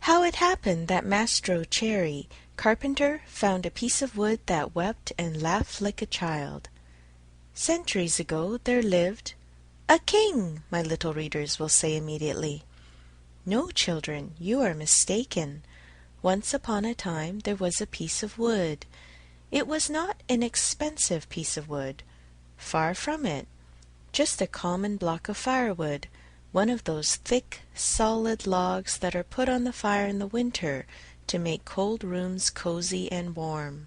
How it happened that Mastro Cherry, carpenter, found a piece of wood that wept and laughed like a child. Centuries ago there lived a king, my little readers will say immediately. No, children, you are mistaken. Once upon a time there was a piece of wood. It was not an expensive piece of wood. Far from it. Just a common block of firewood, one of those thick, solid logs that are put on the fire in the winter to make cold rooms cozy and warm.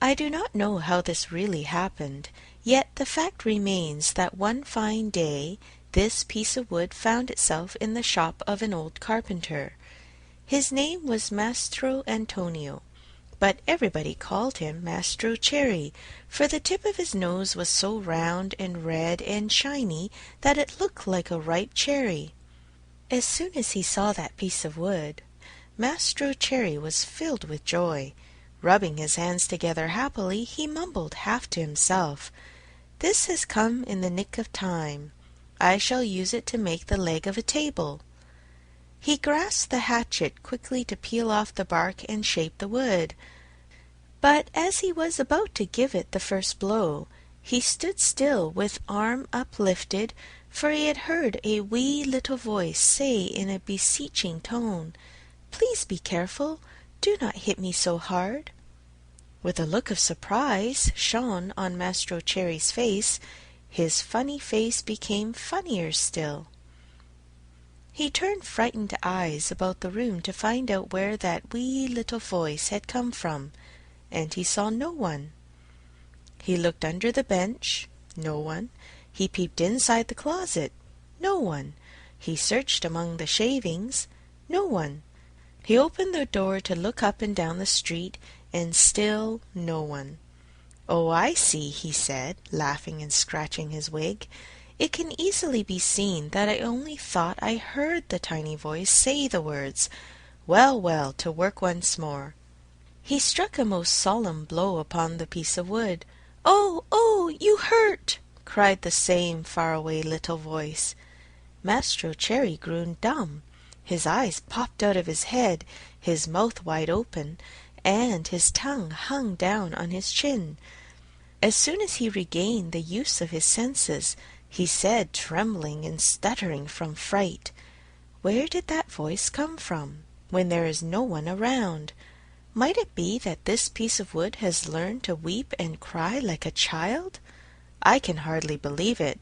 I do not know how this really happened, yet the fact remains that one fine day this piece of wood found itself in the shop of an old carpenter. His name was Mastro Antonio, but everybody called him Mastro Cherry, for the tip of his nose was so round and red and shiny that it looked like a ripe cherry. As soon as he saw that piece of wood, Mastro Cherry was filled with joy. Rubbing his hands together happily, he mumbled half to himself, "This has come in the nick of time. I shall use it to make the leg of a table." He grasped the hatchet quickly to peel off the bark and shape the wood. But as he was about to give it the first blow, he stood still with arm uplifted, for he had heard a wee little voice say in a beseeching tone, "Please be careful. Do not hit me so hard." With a look of surprise shone on Mastro Cherry's face, his funny face became funnier still. He turned frightened eyes about the room to find out where that wee little voice had come from, and he saw no one. He looked under the bench, no one. He peeped inside the closet, no one. He searched among the shavings, no one. He opened the door to look up and down the street, and still no one. "Oh, I see," he said, laughing and scratching his wig. "It can easily be seen that I only thought I heard the tiny voice say the words. Well, well, to work once more." He struck a most solemn blow upon the piece of wood. "Oh, oh, you hurt!" cried the same faraway little voice. Mastro Cherry grew dumb. His eyes popped out of his head, his mouth wide open, and his tongue hung down on his chin. As soon as he regained the use of his senses, he said, trembling and stuttering from fright, "Where did that voice come from, when there is no one around? Might it be that this piece of wood has learned to weep and cry like a child? I can hardly believe it.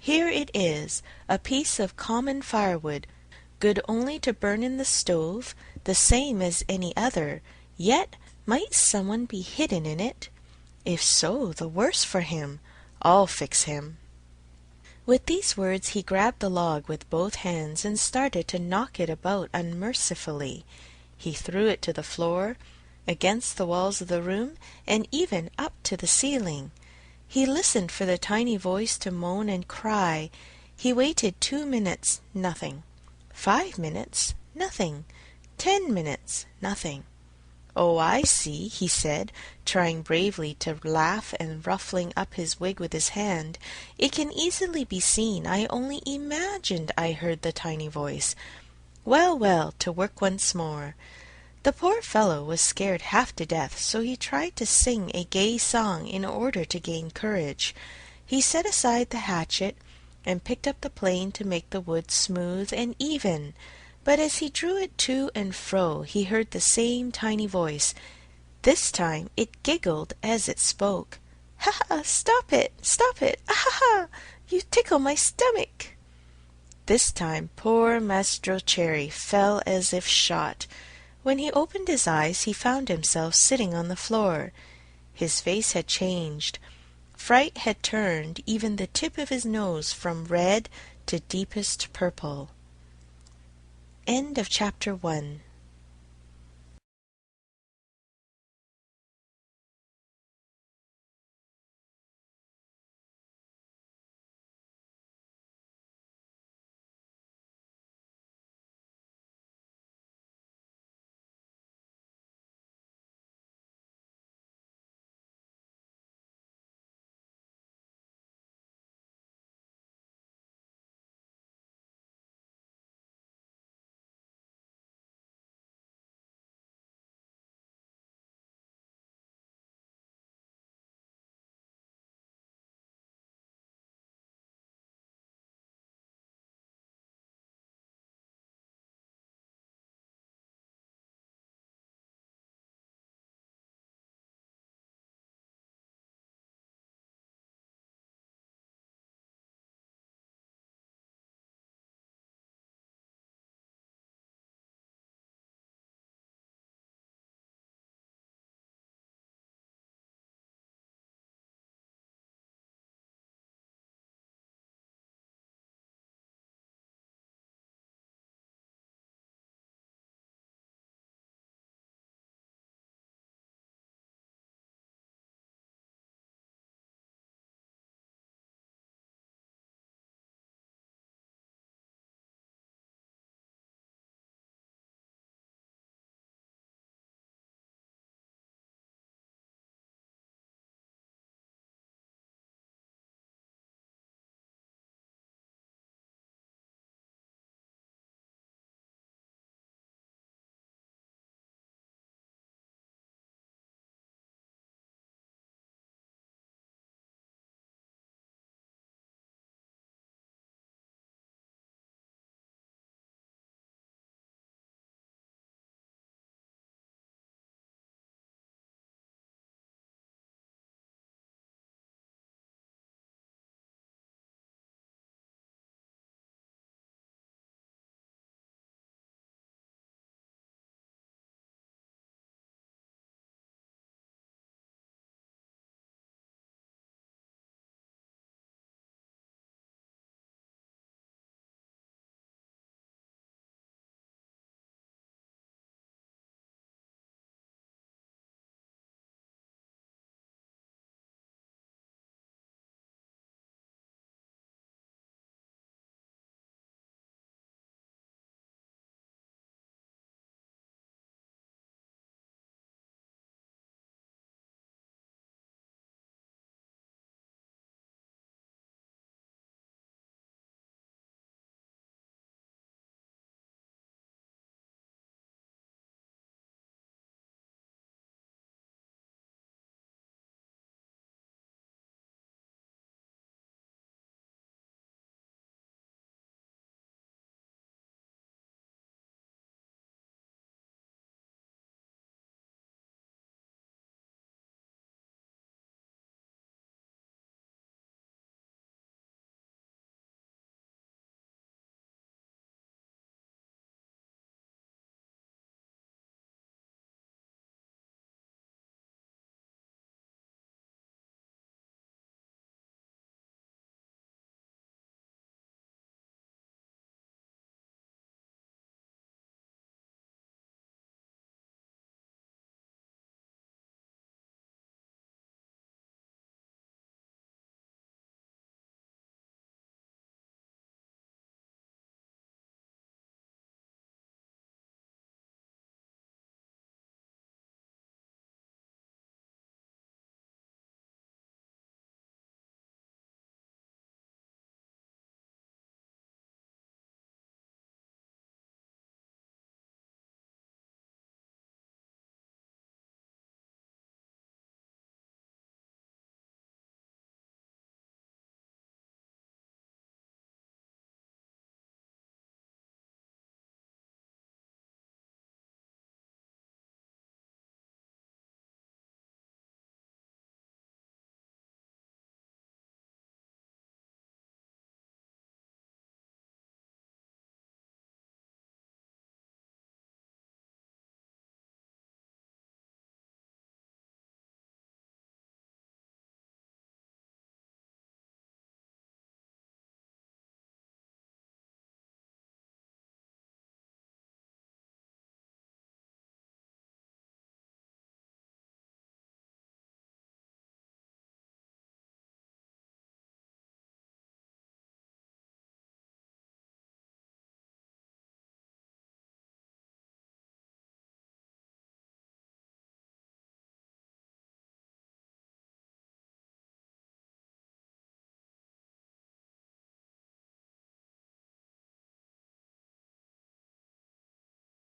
Here it is, a piece of common firewood, good only to burn in the stove, the same as any other, yet might someone be hidden in it? If so, the worse for him. I'll fix him." With these words he grabbed the log with both hands and started to knock it about unmercifully. He threw it to the floor, against the walls of the room, and even up to the ceiling. He listened for the tiny voice to moan and cry. He waited 2 minutes, nothing. 5 minutes, nothing. 10 minutes, nothing. "Oh, I see," he said, trying bravely to laugh and ruffling up his wig with his hand. "It can easily be seen I only imagined I heard the tiny voice. Well, well, to work once more." The poor fellow was scared half to death, so he tried to sing a gay song in order to gain courage. He set aside the hatchet and picked up the plane to make the wood smooth and even. But as he drew it to and fro, he heard the same tiny voice. This time it giggled as it spoke. "Ha ha! Stop it! Stop it! Ah ha ha! You tickle my stomach!" This time poor Mastro Cherry fell as if shot. When he opened his eyes, he found himself sitting on the floor. His face had changed. Fright had turned even the tip of his nose from red to deepest purple. End of chapter 1.